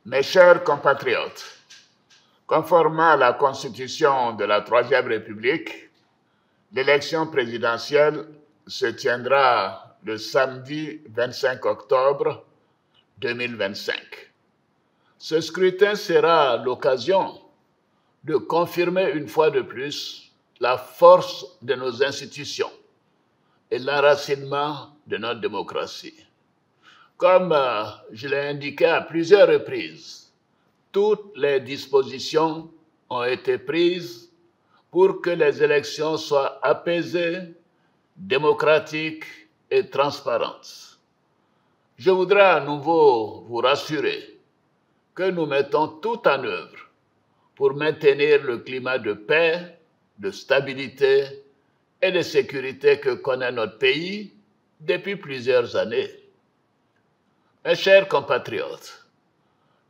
Mes chers compatriotes, conformément à la Constitution de la Troisième République, l'élection présidentielle se tiendra le samedi 25 octobre 2025. Ce scrutin sera l'occasion de confirmer une fois de plus la force de nos institutions et l'enracinement de notre démocratie. Comme je l'ai indiqué à plusieurs reprises, toutes les dispositions ont été prises pour que les élections soient apaisées, démocratiques et transparentes. Je voudrais à nouveau vous rassurer que nous mettons tout en œuvre pour maintenir le climat de paix, de stabilité et de sécurité que connaît notre pays depuis plusieurs années. Mes chers compatriotes,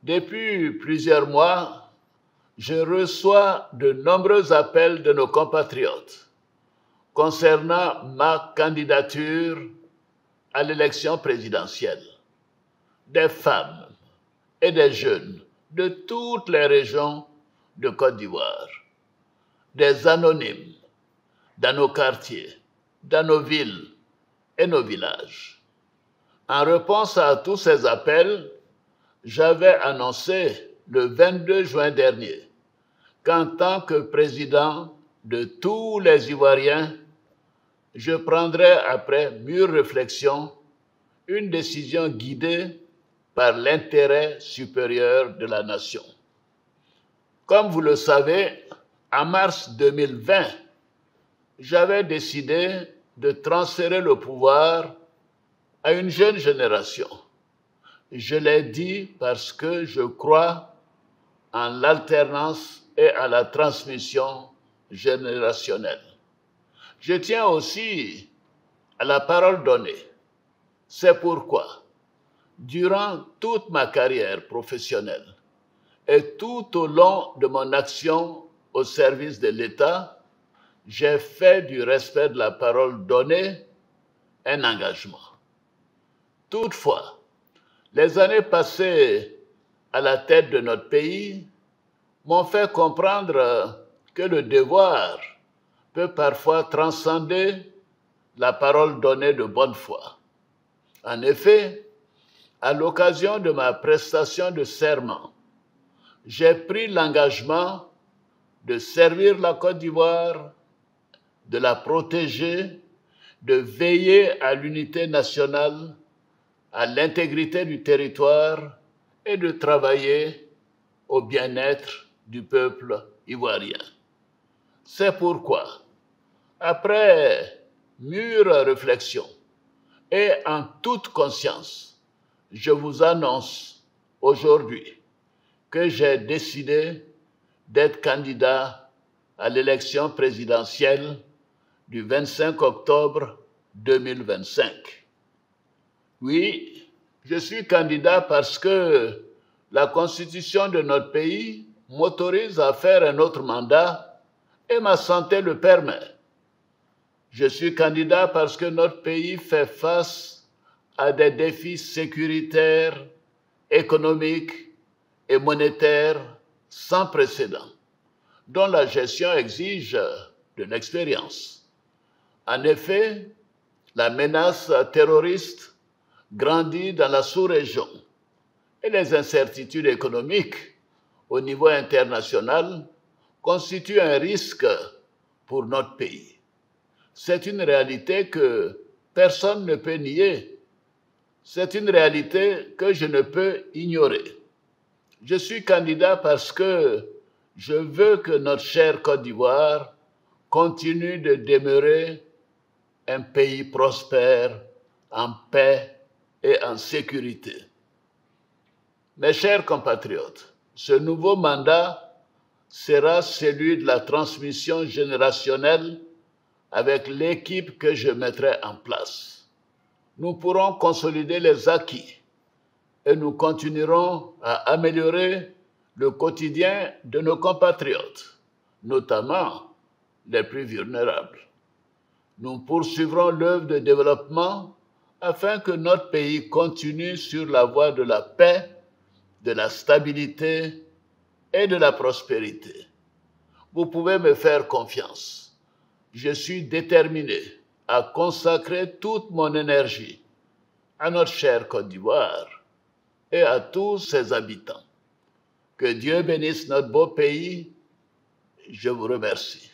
depuis plusieurs mois, je reçois de nombreux appels de nos compatriotes concernant ma candidature à l'élection présidentielle. Des femmes et des jeunes de toutes les régions de Côte d'Ivoire, des anonymes dans nos quartiers, dans nos villes et nos villages. En réponse à tous ces appels, j'avais annoncé le 22 juin dernier qu'en tant que président de tous les Ivoiriens, je prendrais après mûre réflexion une décision guidée par l'intérêt supérieur de la nation. Comme vous le savez, en mars 2020, j'avais décidé de transférer le pouvoir à une jeune génération. Je l'ai dit parce que je crois en l'alternance et à la transmission générationnelle. Je tiens aussi à la parole donnée. C'est pourquoi, durant toute ma carrière professionnelle et tout au long de mon action au service de l'État, j'ai fait du respect de la parole donnée un engagement. Toutefois, les années passées à la tête de notre pays m'ont fait comprendre que le devoir peut parfois transcender la parole donnée de bonne foi. En effet, à l'occasion de ma prestation de serment, j'ai pris l'engagement de servir la Côte d'Ivoire, de la protéger, de veiller à l'unité nationale, à l'intégrité du territoire et de travailler au bien-être du peuple ivoirien. C'est pourquoi, après mûre réflexion et en toute conscience, je vous annonce aujourd'hui que j'ai décidé d'être candidat à l'élection présidentielle du 25 octobre 2025. Oui, je suis candidat parce que la Constitution de notre pays m'autorise à faire un autre mandat et ma santé le permet. Je suis candidat parce que notre pays fait face à des défis sécuritaires, économiques et monétaires sans précédent, dont la gestion exige de l'expérience. En effet, la menace terroriste grandit dans la sous-région et les incertitudes économiques au niveau international constituent un risque pour notre pays. C'est une réalité que personne ne peut nier. C'est une réalité que je ne peux ignorer. Je suis candidat parce que je veux que notre chère Côte d'Ivoire continue de demeurer un pays prospère, en paix et en sécurité. Mes chers compatriotes, ce nouveau mandat sera celui de la transmission générationnelle avec l'équipe que je mettrai en place. Nous pourrons consolider les acquis et nous continuerons à améliorer le quotidien de nos compatriotes, notamment les plus vulnérables. Nous poursuivrons l'œuvre de développement afin que notre pays continue sur la voie de la paix, de la stabilité et de la prospérité. Vous pouvez me faire confiance. Je suis déterminé à consacrer toute mon énergie à notre chère Côte d'Ivoire et à tous ses habitants. Que Dieu bénisse notre beau pays. Je vous remercie.